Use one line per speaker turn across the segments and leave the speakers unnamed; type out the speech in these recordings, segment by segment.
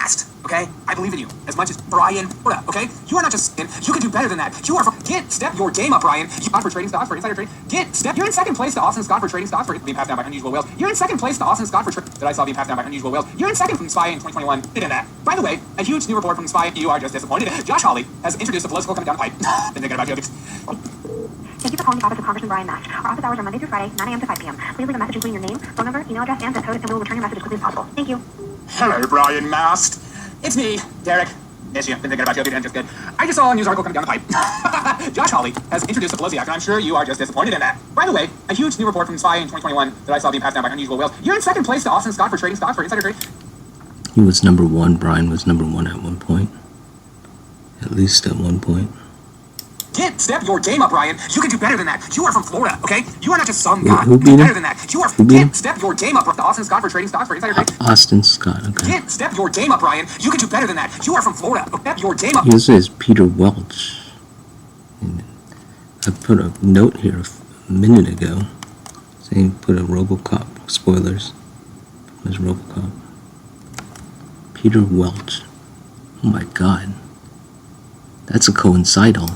masked. Okay? I believe in you as much as Brian. Okay? You are not just you can do better than that. You are step your game up, Brian. You for trading stocks for insider trade. You're in second place to Austin Scott for trading stocks for being passed down by unusual whales. You're in second place to Austin Scott for that I saw being passed down by unusual whales. You're in second from Spy in 2021. Did that. By the way, a huge new report from Spy. You are just disappointed. Josh Hawley has introduced a political coming down the pipe. Been thinking about you.
Thank you for calling the office of Congressman Brian Mast. Our office hours are Monday through Friday, 9 a.m. to 5 p.m. Please leave a message including your name, phone number, email address, and zip code, and we will return your message as quickly as possible. Thank you.
Hello, Brian Mast. It's me, Derek. Miss you. Been thinking about you. Been just good. I just saw a news article coming down the pipe. Josh Hawley has introduced the Pelosi Act, and I'm sure you are just disappointed in that. By the way, a huge new report from Spy in 2021 that I saw being passed down by unusual whales. You're in second place to Austin Scott for trading stocks for insider trade.
He was number one. Brian was number one at one point. At least at one point.
Step your game up, Brian. You can do better than that. You are from Florida, okay? You are not just some guy.
Who beat him?
Better than that. You are. Step your game up, Austin Scott for trading stocks for insider trade.
Austin Scott, okay.
Step your game up, Brian. You can do better than that. You are from Florida. Step your game up.
This is Peter Welch. And I put a note here a minute ago saying put a RoboCop spoilers. There's RoboCop. Peter Welch. Oh my God. That's a coincidental.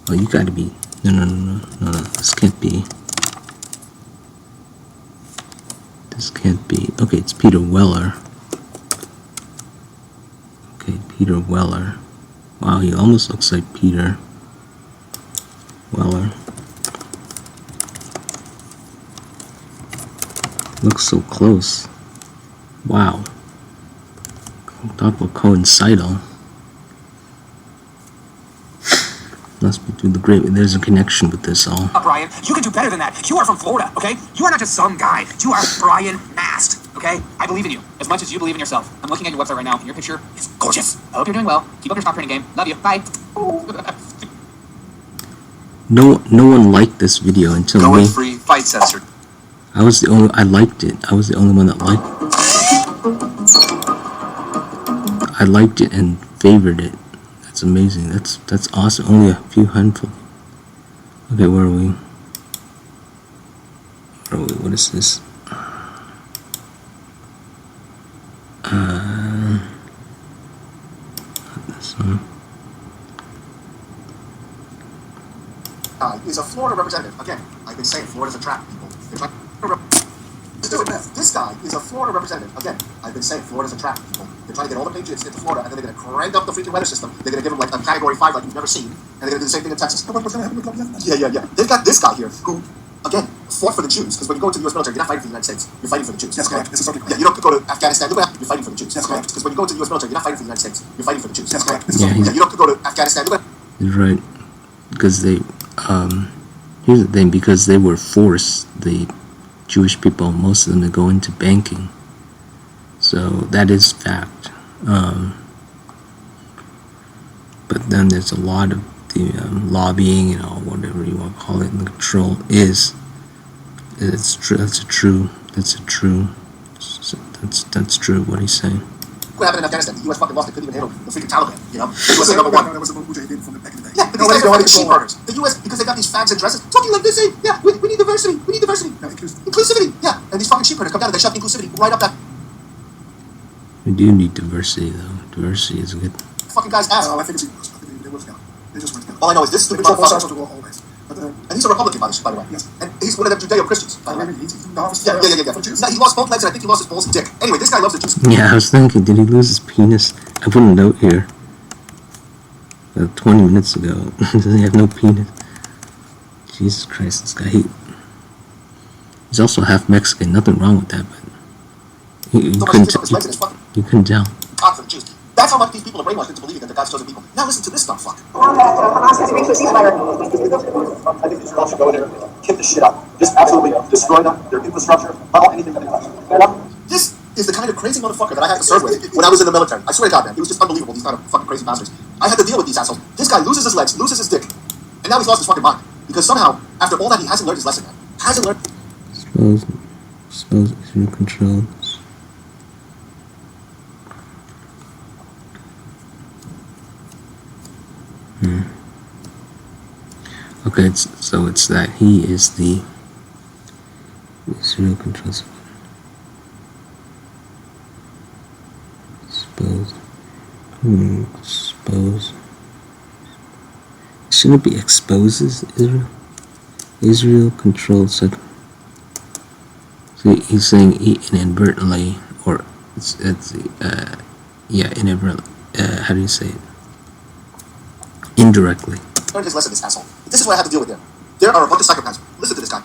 Oh, you gotta be. No. This can't be. This can't be. Okay, it's Peter Weller. Okay, Peter Weller. Wow, he almost looks like Peter Weller. Looks so close. Wow. Talk about coincidental. Must be through the great. There's a connection with this all.
Brian, you can do better than that. You are from Florida, okay? You are not just some guy. You are Brian Mast, okay? I believe in you as much as you believe in yourself. I'm looking at your website right now, and your picture is gorgeous. I hope you're doing well. Keep up your stock trading game. Love you. Bye.
No one liked this video until me.
Going free fight censored.
I was the only. I liked it. I was the only one that liked it. I liked it and favored it. That's amazing. That's awesome. Only a few handful. Okay, where are we? What is this? This one.
He's a Florida representative. Again, I've been saying Florida's a trap, people. This guy is a Florida representative. Again, I've been saying Florida's a trap, people. They're trying to get all the Patriots into Florida, and then they're going to crank up the freaking weather system. They're going to give them like a category 5 like you've never seen, and they're going to do the same thing in Texas. Yeah. They've got this guy here who, again, fought for the Jews, because when you go into the U.S. military, you're not fighting for the United States. You're fighting for the Jews. That's correct. This is okay. Yeah, you don't go to Afghanistan. Look what happened. You're fighting for the Jews. That's correct. Because when you go into the U.S. military, you're not fighting for the United States. You're fighting for the Jews. That's correct. Yeah, you don't go to Afghanistan. Look what happened.
He's right. Because they, here's the thing, because they were forced, the Jewish people, most of them, to go into banking. So that is fact. But then there's a lot of the lobbying, you know, whatever you want to call it, and the control is. It's true. That's true. What he's saying.
What happened in Afghanistan? The U.S. fucking lost. They couldn't even handle the freaking Taliban. You know, the U.S. number one. That was the Mujahideen from back in the day. Yeah, but these guys are fucking sheep murders. The U.S. because they got these fags and dresses talking like this. Yeah, we need diversity. We need diversity. No, inclusivity. Yeah, and these fucking sheep murders come down and they shove inclusivity right up that.
We do need diversity, though. Diversity is good.
Fucking guy's ass.
I think they work together. They just work together.
All I know is this stupid
motherfucker.
always. And he's a Republican, by the way.
Yes.
And he's one of them Judeo-Christians, by the way.
Yeah.
He lost both legs, and I think he lost his balls and dick. Anyway, this guy loves the Jews.
Yeah, I was thinking, did he lose his penis? I put a note here 20 minutes ago. Does he have no penis? Jesus Christ, this guy. He's also half Mexican. Nothing wrong with that, but you couldn't tell.
God for the Jews. That's how much these people are brainwashed into believing that they're God's chosen people. Now listen to this dumb fuck.
I think you should also go in there and kick the shit up. Just absolutely destroy them, their infrastructure, level anything that they touch.
This is the kind of crazy motherfucker that I had to serve with when I was in the military. I swear to God, man, it was just unbelievable, these kind of fucking crazy bastards. I had to deal with these assholes. This guy loses his legs, loses his dick, and now he's lost his fucking mind. Because somehow, after all that, he hasn't learned his lesson, man. Hasn't learned.
Suppose it's your control. Okay, so it's that he is the serial control. Expose. Expose. Shouldn't it be exposes Israel? Israel controlled such. So he's saying inadvertently, or inadvertently. How do you say it? Indirectly.
Learn this lesson, this asshole. This is what I have to deal with here. There are a bunch of psychopaths. Listen to this guy.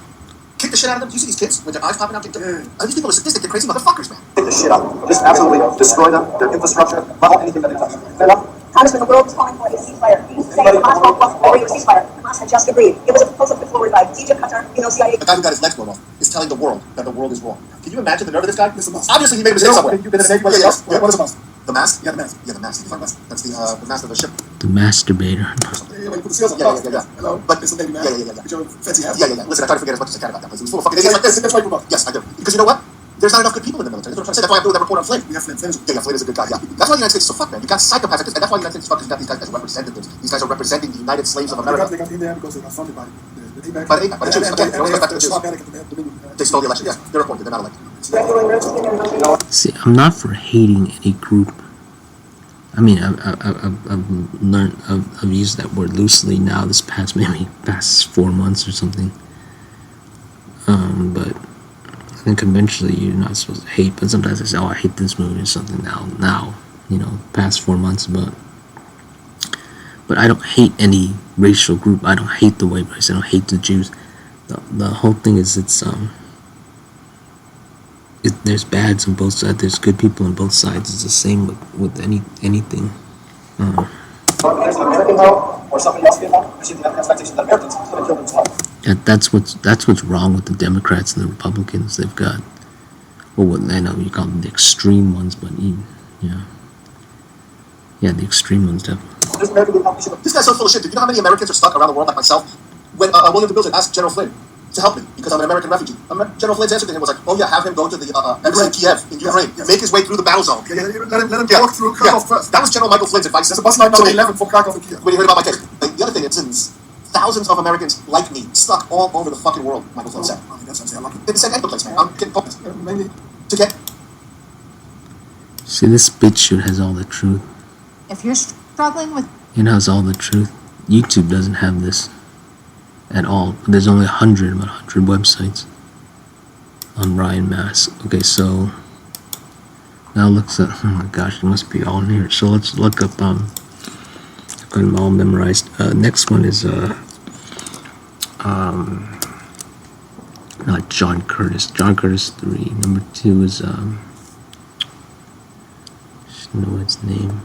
Kick the shit out of them. Do you see these kids with their eyes popping out? These people are sadistic. They're crazy motherfuckers, man.
Take the shit out. Just absolutely destroy them, their infrastructure, level anything that they touch. Fair enough?
Congressman, the world is calling for a ceasefire. You used to say Hamas won't cross the border with a ceasefire. Hamas had just agreed. It was a proposal put forward by Egypt, Qatar, CIA.
The guy who got his legs blown off is telling the world that the world is wrong. Can you imagine the nerve of this guy? Obviously, he made a mistake somewhere.
You've been a snake. What is a must?
The mask?
Yeah, the mask.
Yeah, the mask. That's the mask of the ship.
The masturbator.
Yeah, when you put the seals on.
Yeah.
Hello?
But
it's a baby mask.
Yeah.
With your fancy hat.
Yeah. Listen, I try to forget as much as I can about that place. It was full of fucking idiots like this.
That's why you promote.
Yes, I do. Because you know what? There's not enough good people in the military. That's what I'm trying to say. That's why I'm doing that report on Flynn.
We have Flynn.
Yeah, Flynn is a good guy. Yeah. That's why the United States is so fucked, man. You got psychopaths like this, and that's why the United States fuckers got these guys as representatives. These guys are representing the United Slaves of America.
They got in there because they got funded by the APAC.
By the APAC, by the Jews. Again, it goes back to the Jews. They stole the election. Yeah, they're appointed. They're not elected.
See, I'm not for hating any group. I mean, I've learned, I've used that word loosely now this past 4 months or something. But I think eventually you're not supposed to hate, but sometimes I say, oh, I hate this movie or something now, past 4 months, but I don't hate any racial group. I don't hate the white race. I don't hate the Jews. The whole thing is there's bads on both sides. There's good people on both sides. It's the same with anything.
There's an American hero or somebody else being held. There's the expectation that Americans are going to kill themselves.
That's what's wrong with the Democrats and the Republicans. They've got, well, what I know you call them the extreme ones, but the extreme ones definitely.
There's American politician.
This guy's so full of shit. Do you know how many Americans are stuck around the world like myself? When William de Bilzon asked General Flynn to help me because I'm an American refugee, General Flynn's answer to him was like, "Oh yeah, have him go to the embassy in Kiev in Ukraine, make his way through the battle zone."
Let him walk through Krakow first.
That was General Michael Flynn's advice.
There's a bus line number 11 for Krakow and Kiev.
When you heard about my case, the other thing is thousands of Americans like me stuck all over the fucking world. Michael Flynn said.
That's what I'm saying. I like it.
It's the same place, man. I'm getting focused
Mainly.
to get.
See, this bitch shoot has all the truth.
If you're struggling with
It has all the truth. YouTube doesn't have this at all. There's only 100 websites on Ryan Mass. Okay, so now looks at, oh my gosh, it must be all in here. So let's look up, I've got them all memorized. Next one is not John Curtis. John Curtis 3. Number 2 is just know his name.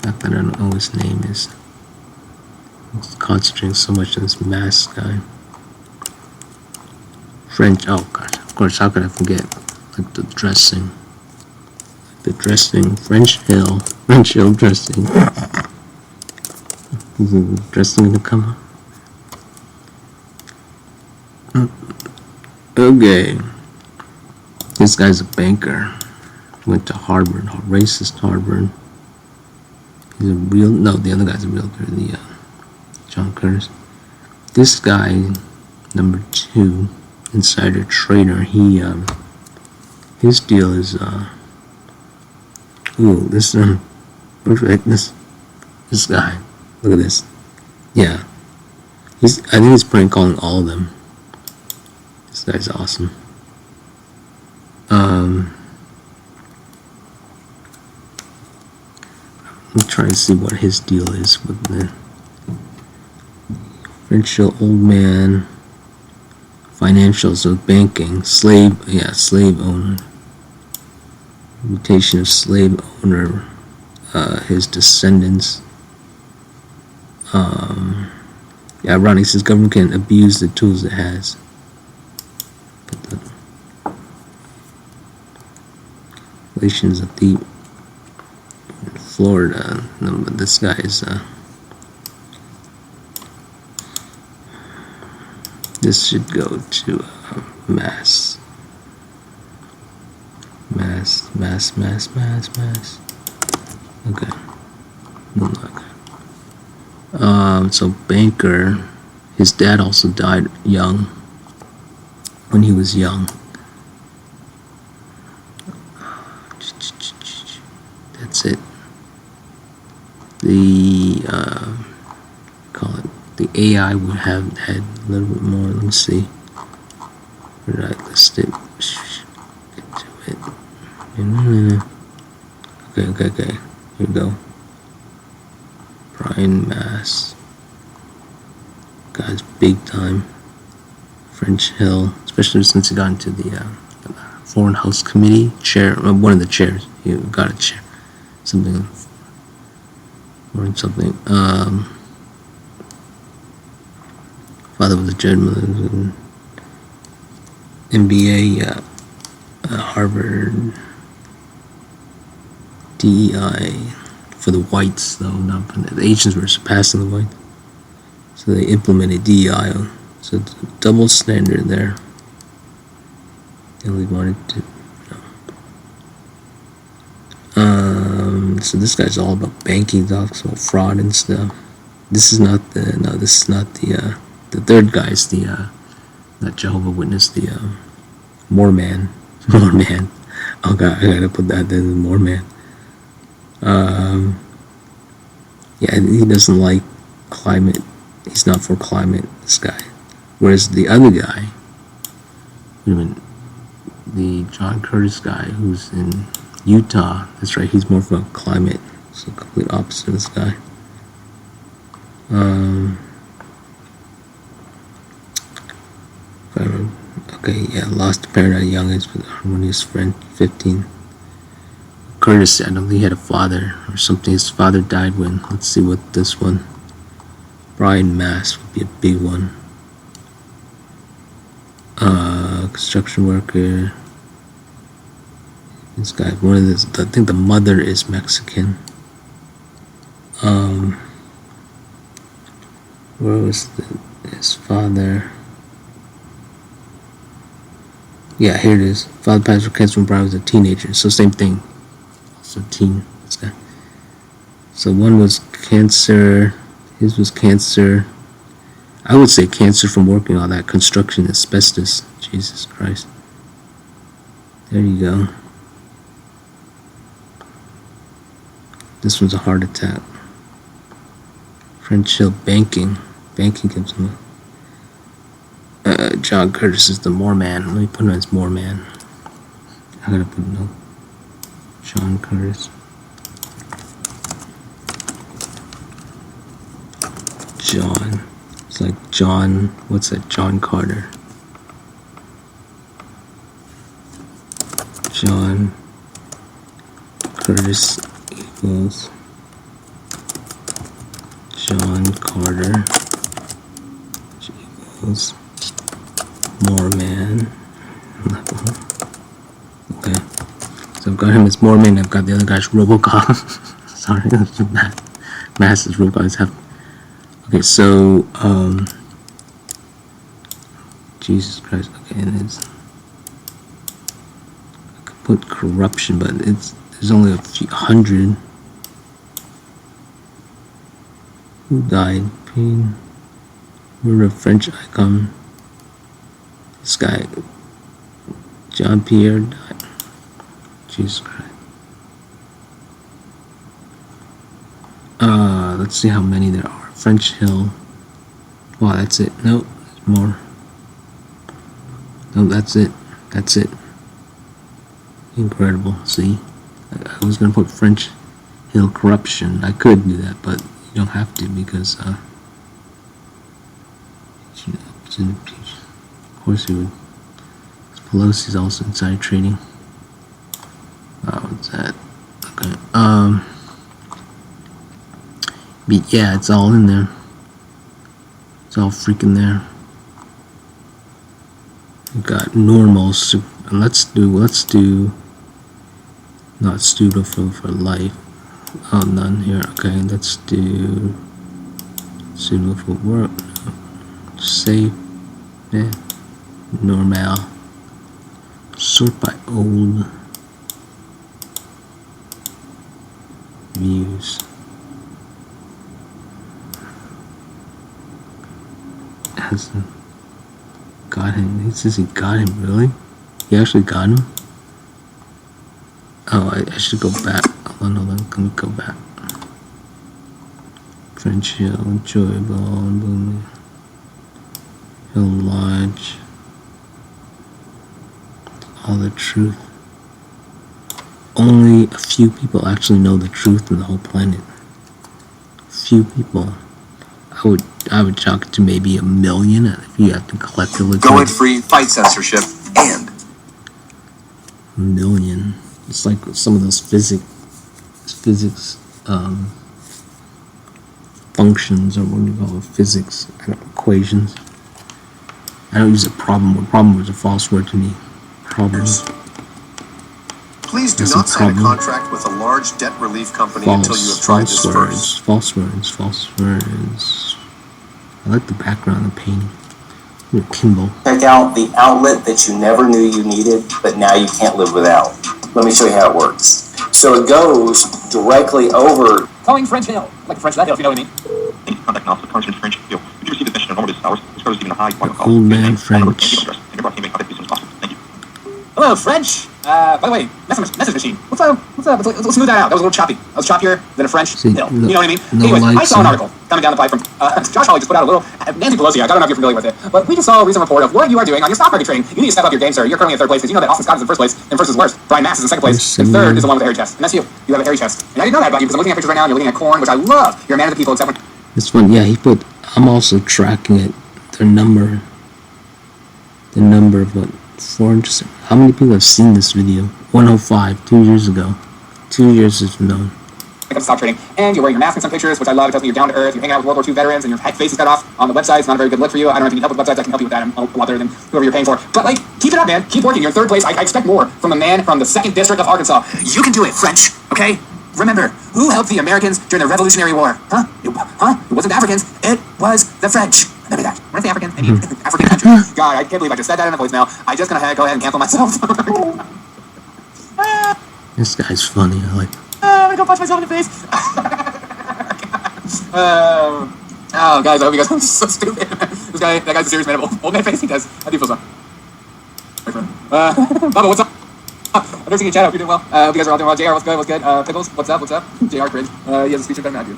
Not that I don't know what his name is. I'm concentrating so much on this mask guy. French, oh gosh, of course, how could I forget? Like the dressing. French Hill dressing. Is the dressing gonna come up? Okay. This guy's a banker. Went to Harvard, racist Harvard. He's a real, no, the other guy's a realtor, the John Curtis. This guy, number 2, insider trader, he, his deal is, this, perfect, this guy, look at this, yeah, I think he's prank calling all of them. This guy's awesome. I'm trying to see what his deal is with the French old man, financials of banking, slave owner, mutation of slave owner, his descendants. Ironic, says government can abuse the tools it has. But the relations of the Florida, no, but this guy is this should go to mass. Okay. So banker, his dad also died young, when he was young. That's it. The call it the AI would have had a little bit more. Let me see. Where did I list it? Get to it. Okay. Here we go. Brian Mass. Guy's big time. French Hill, especially since he got into the Foreign House Committee chair, one of the chairs. He got a chair, something. Father was a judge, mother was an MBA, Harvard, DEI for the whites, though not for the Asians were surpassing the whites, so they implemented DEI. So it's a double standard there. They only wanted to. So this guy's all about banking, talks about fraud and stuff. This is not the the third guy's the not Jehovah Witness, the Mormon. Oh god, I gotta put that in, the Mormon. Yeah, he doesn't like climate. He's not for climate, this guy. Whereas the other guy, the John Curtis guy who's in Utah, that's right, he's more for climate. So complete opposite of this guy. Okay, yeah, lost a parent at a young age with a harmonious friend, 15. Curtis, I don't think he had a father or something. His father died when, let's see what this one. Brian Mass would be a big one. Construction worker. This guy, one of this, I think the mother is Mexican. Where was his father? Yeah, here it is. Father passed for cancer when Brian was a teenager. So same thing. Also teen, this guy. So one was cancer. His was cancer. I would say cancer from working on that construction, asbestos. Jesus Christ. There you go. This one's a heart attack. French Hill banking. Banking gives him a... John Curtis is the Mormon. Let me put him as Mormon. I gotta put no. John Curtis. John. It's like John. What's that? John Carter. John Curtis equals John Carter equals Mormon. Okay, so I've got him as Mormon. I've got the other guy's RoboCop. Sorry, that's Mass is RoboCop. Okay, so Jesus Christ. Okay, and it's, I could put corruption, but there's only a few hundred. Who died? Pain. Murder of French icon. This guy, John Pierre, died. Jesus Christ. Let's see how many there are. French Hill. Wow, that's it. Nope, there's more. No, that's it. That's it. Incredible. See, I was gonna put French Hill corruption. I could do that, but you don't have to because of course he would. Pelosi's also inside trading. What's that? Okay. But yeah, it's all in there. It's all freaking there. We've got normal, and let's do not pseudo for life. Oh, none here. Okay, let's do pseudo for work. Safe. Yeah. Normal. Sort by old views. Hasn't got him. He says he got him. Really? He actually got him? Oh, I should go back. Hold on. Let me go back. French Hill, Joy Ball, Boom Hill Lodge. All the truth. Only a few people actually know the truth in the whole planet. Few people. I would chalk it to maybe 1 million if you have to collectively.
Go it free, fight censorship, and
1 million. It's like some of those physics functions, or what do you call it? Physics equations. I don't use a problem. A problem is a false word to me. Problems.
please do
That's
not
a
sign a
problem.
contract with a large debt relief company until you have tried this first.
False words. I like the background of the painting. Kimball.
Check out the outlet that you never knew you needed, but now you can't live without. Let me show you how it works. So it goes directly over.
Calling French Hill. Like French that hill, if you know what I mean.
Contact now, Congressman French Hill. If you receive this message in normal business hours, this code is given a high white
Old man French.
Thank you.
Hello, French. By the way, message machine. What's up? Let's smooth that out. That was a little choppy. That was choppier than a French
See,
hill.
no-
You know what I mean?
no
Anyways, I
likes
saw an
and-
article coming down the pipe from Josh Hawley just put out a little Nancy Pelosi. I don't know if you're familiar with it, but we just saw a recent report of what you are doing on your stock market trading. You need to step up your game, sir. You're currently in third place because you know that Austin Scott is in first place, and first is worst. Brian Mass is in second place, and third is the one with the hairy chest, and that's you. You have a hairy chest, and I didn't know that about you because I'm looking at pictures right now. And you're looking at corn, which I love. You're a man of the people, except when
It's fun. Yeah, he put. I'm also tracking it. Their number. The number of what? 400. How many people have seen this video? 105. 2 years ago. 2 years is known.
it comes to stock trading, and you're wearing your mask in some pictures, which I love. It tells me you're down to earth. You're hanging out with World War II veterans, and your face is cut off on the website. It's not a very good look for you. I don't know if you need help with websites. I can help you with that. I'm a lot better than whoever you're paying for. But like, keep it up, man. Keep working. You're in third place. I expect more from a man from the 2nd District of Arkansas. You can do it, French. Okay. Remember, who helped the Americans during the Revolutionary War? It wasn't the Africans. It was the French. Remember that. When I say Africans, I mean African countries. God, I can't believe I just said that in a voicemail. I just gonna go ahead and cancel myself.
This guy's funny. I like.
I'm gonna go punch myself in the face. Oh, guys, I hope you guys are so stupid. That guy's a serious man of old man face. He does. I do feel sorry. Bubba, what's up? I've never seen you chat. I hope you're doing well. Hope you guys are all doing well. JR, what's good? What's good? Pickles, what's up? JR cringe. He has a speech better than I do.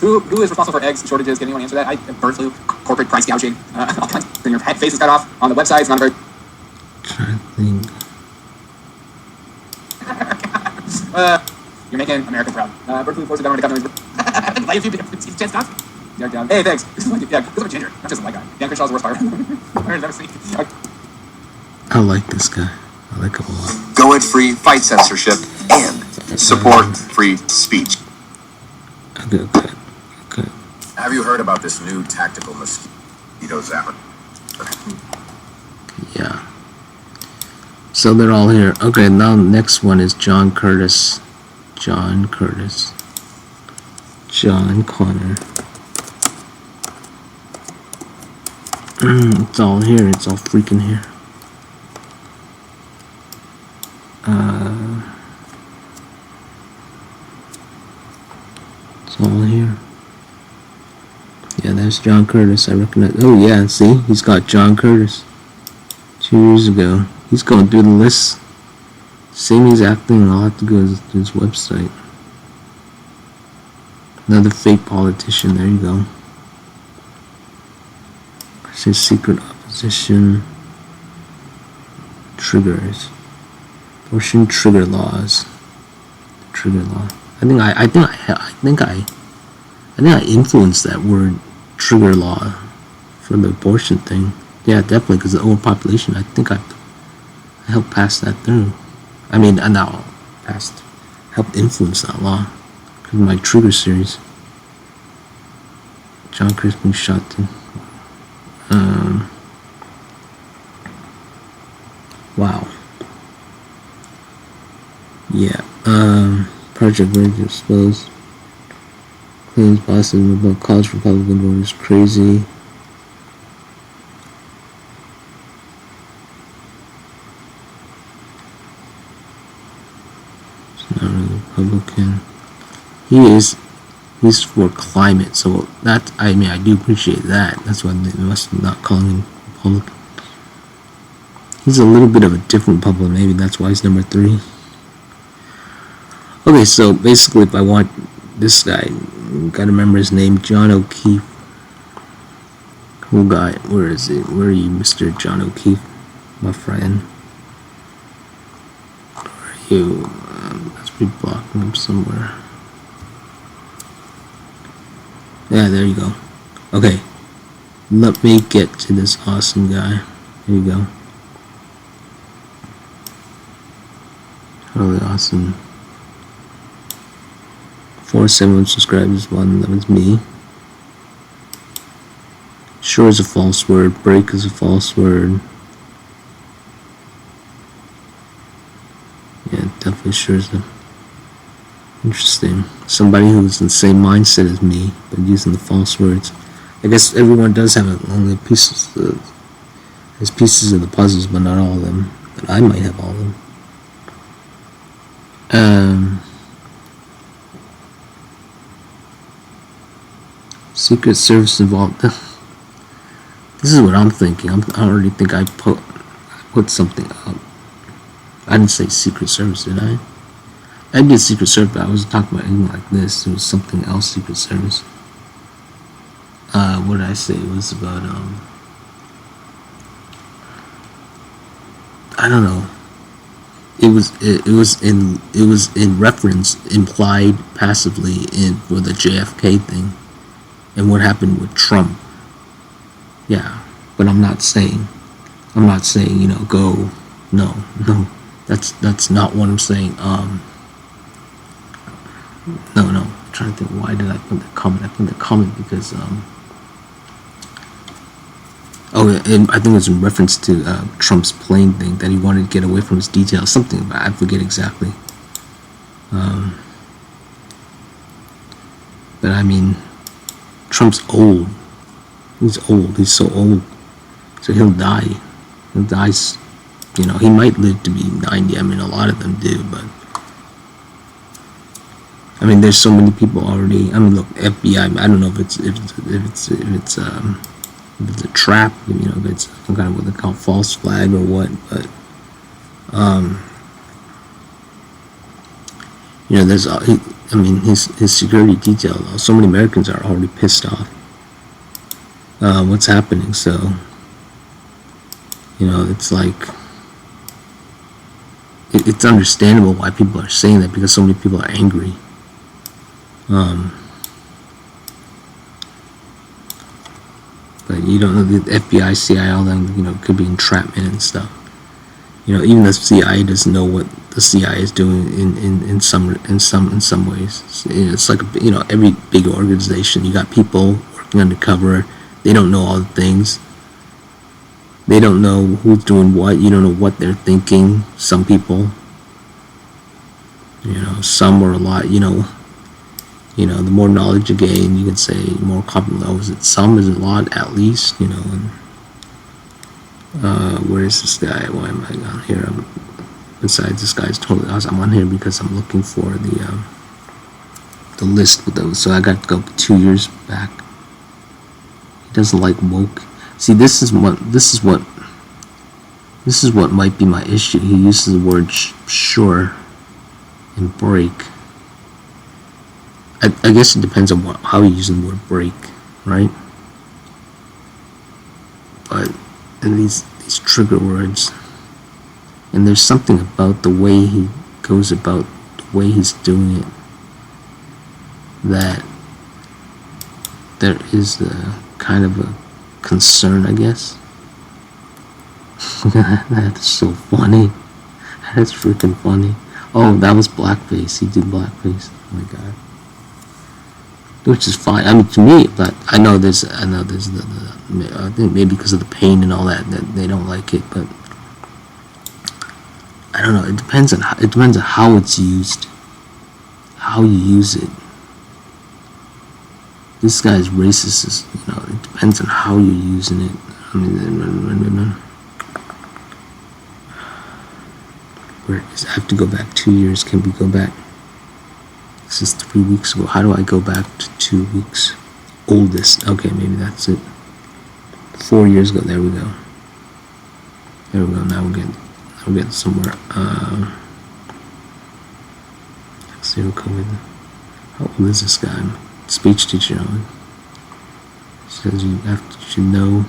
Who is responsible for eggs shortages? Can anyone answer that? Bird flu, corporate price gouging, all kinds. Then your face is cut off on the website. It's not a very.
Trying to think.
You're making America proud. Bird flu forced the government to come to like a few chance stops. Yeah. Hey, thanks. Yeah, because I'm a ginger, not just a white guy. Dan Crenshaw is the worst fire. I've never seen.
I like this guy. I like him a lot.
Go it free, fight censorship, and support free speech.
Okay.
Have you heard about this new tactical mosquito zapper?
Yeah. So they're all here. Okay, now the next one is John Curtis. John Connor. It's all here. It's all freaking here. It's all here. Yeah, that's John Curtis. I recognize. Oh yeah, see, he's got John Curtis. 2 years ago. He's going through the list. Same exact thing. I'll have to go to his website. Another fake politician. There you go. It says secret opposition. Triggers. Abortion trigger laws. Trigger law. I think I influenced that word trigger law for the abortion thing. Yeah, definitely, because the overpopulation. I think I helped pass that through. I mean, I now helped influence that law because of my trigger series. John Crispin shot to. Wow. Yeah. Project Verge exposed. Claims Boston about college Republican voters crazy. It's not really Republican. He's for climate, so that, I mean, I do appreciate that. That's why they must not calling him Republican. He's a little bit of a different Republican, maybe that's why he's number 3. Okay, so basically, if I want this guy, gotta remember his name, John O'Keefe. Cool guy. Where is he? Where are you, Mr. John O'Keefe, my friend? Where are you? Let's be blocking him somewhere. Yeah, there you go. Okay, let me get to this awesome guy. There you go. Totally awesome. 471 subscribers, 111's me. Sure is a false word. Break is a false word. Yeah, definitely sure is a... Interesting. Somebody who's in the same mindset as me, but using the false words. I guess everyone does have only pieces. Has pieces of the puzzles, but not all of them. But I might have all of them. Secret Service involved. This is what I'm thinking. I already think I put something up. I didn't say Secret Service, did I? I did Secret Service, but I wasn't talking about anything like this. It was something else, Secret Service. What did I say? It was about, I don't know. It was in reference, implied passively for the JFK thing and what happened with Trump. Yeah, but I'm not saying, you know, go, no, that's not what I'm saying. No, I'm trying to think, why did I put the comment? I put the comment because, and I think it was in reference to Trump's plane thing, that he wanted to get away from his details, something about, I forget exactly. But I mean, Trump's old. He's old. He's so old. So he'll die. He'll die. You know, he might live to be 90. I mean, a lot of them do, but I mean, there's so many people already. I mean, look, FBI. I don't know if it's a trap. You know, if it's some kind of what they call false flag or what. But you know, there's. I mean, his security detail. So many Americans are already pissed off. What's happening? So, you know, it's like, it's understandable why people are saying that, because so many people are angry. But you don't know, the FBI, CIA, all them, you know, could be entrapment and stuff. You know, even the CIA doesn't know what the CIA is doing in some ways. It's like, you know, every big organization, you got people working undercover. They don't know all the things. They don't know who's doing what. You don't know what they're thinking. Some people, you know, some or a lot. You know, the more knowledge you gain, you can say more confident. Oh, is it some? Is it a lot? At least, you know. And where is this guy? Why am I on here? Besides, this guy's totally awesome. I'm on here because I'm looking for the list with those. So I got to go 2 years back. He doesn't like woke. See, this is what might be my issue. He uses the word sure and break. I guess it depends on how you use the word break, right? But and these trigger words, and there's something about the way he goes about, the way he's doing it, that there is a kind of a concern, I guess. That's so funny. That's freaking funny. Oh, that was blackface. He did blackface. Oh my god. Which is fine. I mean, to me, but I know there's I think maybe because of the pain and all that they don't like it, but I don't know. It depends on how it's used, how you use it. This guy's racist. You know, it depends on how you're using it. I mean, where is, I have to go back 2 years. Can we go back? This is 3 weeks ago. How do I go back to 2 weeks? Oldest. Okay, maybe that's it. 4 years ago. There we go. There we go. Now we're getting somewhere. Zero COVID. How old is this guy? Speech teacher. Says you should know,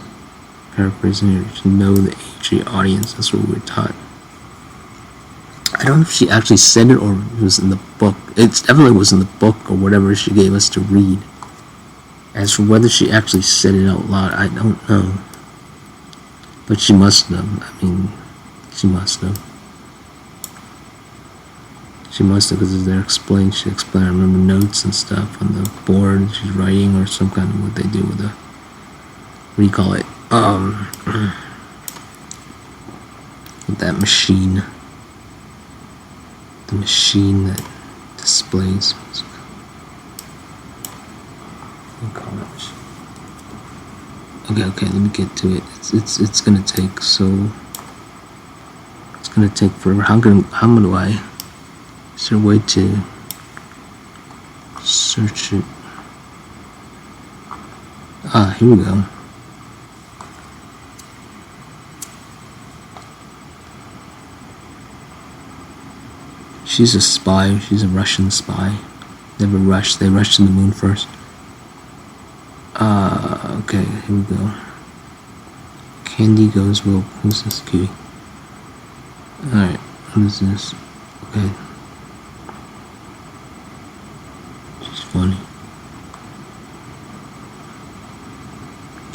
paraphrasing here, you should know the age of your audience. That's what we were taught. I don't know if she actually said it or it was in the book. It definitely was in the book or whatever she gave us to read. As for whether she actually said it out loud, I don't know. But she must have. I mean, she must have. She must have, because they're explained. She explained. I remember notes and stuff on the board. She's writing or some kind of what they do with the. What do you call it? With that machine. The machine that displays. Okay, let me get to it. It's gonna take it's gonna take forever. How do I? Is there a way to search it? Ah, here we go. She's a spy. She's a Russian spy. They rushed to the moon first. Okay, here we go. Candy goes, well, who's this cutie? Alright, what is this? Okay. She's funny.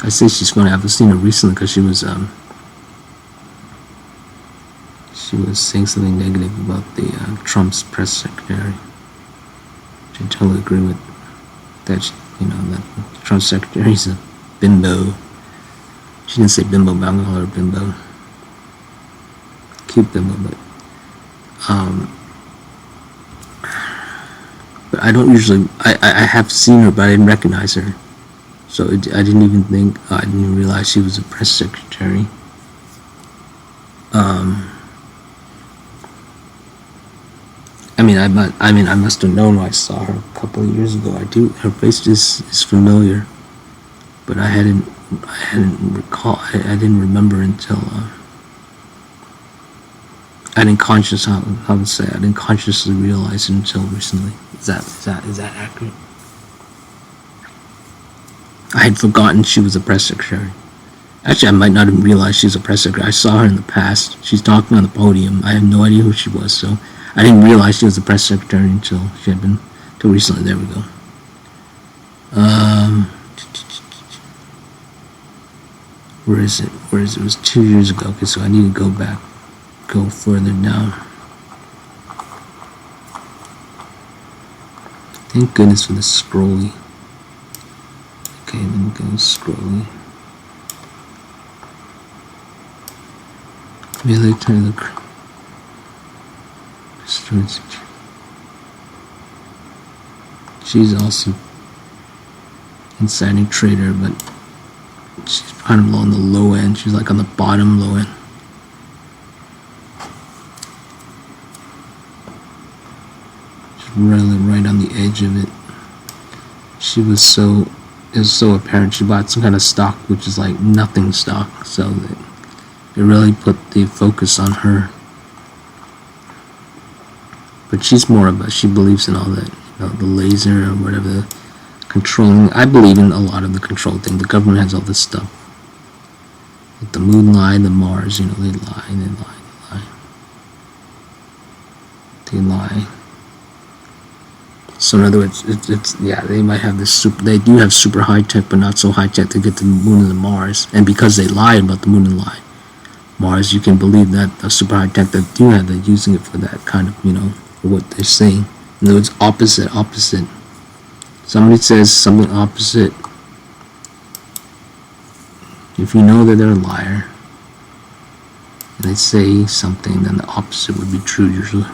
I say she's funny. I've seen her recently because she was saying something negative about the Trump's press secretary. Which I totally agree with. That that Trump's secretary is a bimbo. She didn't say bimbo, but I'm gonna call her bimbo. Cute bimbo, but I don't usually. I have seen her, but I didn't recognize her. So I didn't even think. I didn't even realize she was a press secretary. I must have known when I saw her a couple of years ago. Her face is familiar, but I hadn't remember until I didn't consciously realize it until recently. Is that accurate? I had forgotten she was a press secretary. Actually, I might not even realize she's a press secretary. I saw her in the past. She's talking on the podium. I have no idea who she was, so I didn't realize she was a press secretary until recently. There we go. Where is it? It was 2 years ago. Okay, so I need to go further down. Thank goodness for the scrolly. Okay, let me go scrolly. Really turn the she's also insider trader, but she's kind of on the low end. She's like on the bottom low end. She's really right on the edge of it. It was so apparent she bought some kind of stock which is like nothing stock, so it really put the focus on her. But she's more of she believes in all that, the laser or whatever, the controlling. I believe in a lot of the control thing. The government has all this stuff. With the moon lie, the Mars, they lie. So in other words, they might have this they do have super high tech, but not so high tech to get to the moon and the Mars. And because they lied about the moon and Mars, you can believe that the super high tech that do have, they're using it for that kind of, for what they're saying. In other words, opposite. Somebody says something opposite. If you know that they're a liar, and they say something, then the opposite would be true usually.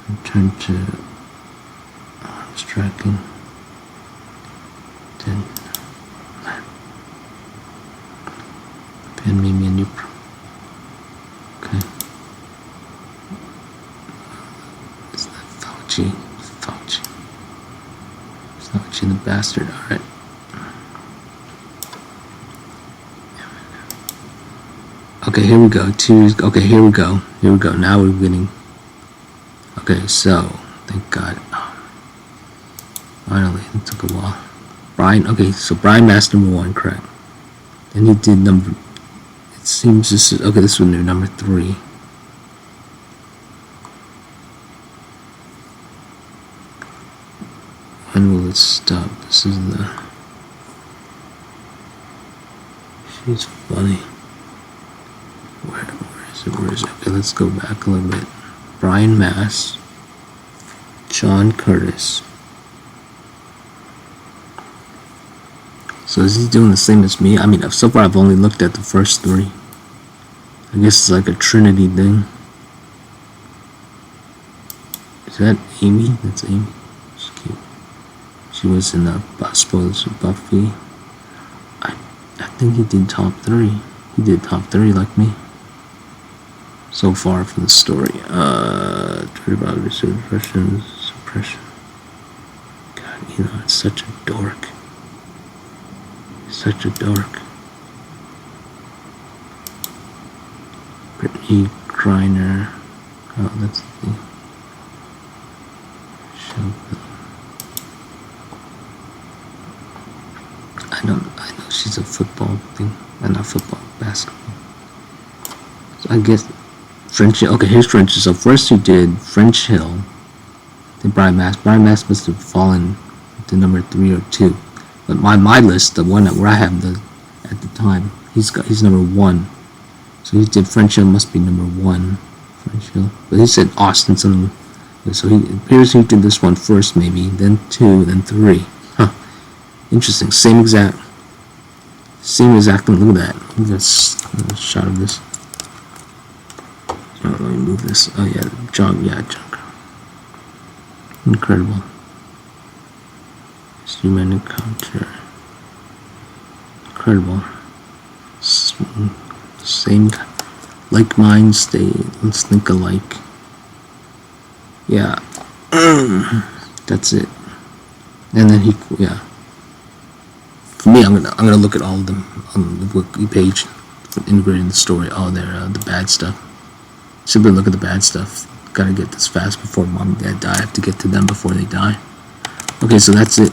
Return to arms tracking. 10. Pen maybe a new. Okay. Is that Fauci? Fauci the bastard. All right. Okay, here we go. Okay, here we go. Now we're getting. Okay, so thank God. Finally, it took a while. Brian. Okay, so Brian Mass #1, correct. And he did number. It seems this is okay. This was new number 3. When will it stop? This is the. She's funny. Where is it? Where is it? Okay, let's go back a little bit. Brian Mass, John Curtis. So is he doing the same as me? I mean, so far I've only looked at the first 3. I guess it's like a Trinity thing. Is that Amy? That's Amy. She's cute. She was in the spoilers of Buffy. I think he did top 3. He did top 3 like me. So far for the story. Suppression. God, it's such a dork. Such a dork. Brittany Griner. Oh, that's the show. I know she's a football thing. Not football, basketball. So I guess French Hill. Okay, here's French Hill. So first you did French Hill, then Brian Mass. Brian Mass must have fallen to number 3 or 2. But my list, the one where I have at the time, he's number 1. So he did French Hill, must be number 1. French Hill. But he said Austin something. So it appears he did this one first, maybe, then 2, then 3. Huh. Interesting. Same exact. Look at that. Look at this shot of this. Oh, let me move this. Oh yeah, junk. Incredible. Human encounter. Incredible. Same. Like minds, let's think alike. Yeah. That's it. And then yeah. For me, I'm gonna look at all of them on the wiki page, integrating the story. Oh, they're the bad stuff. Simply look at the bad stuff. Gotta get this fast before mom and dad die. I have to get to them before they die. Okay, so that's it.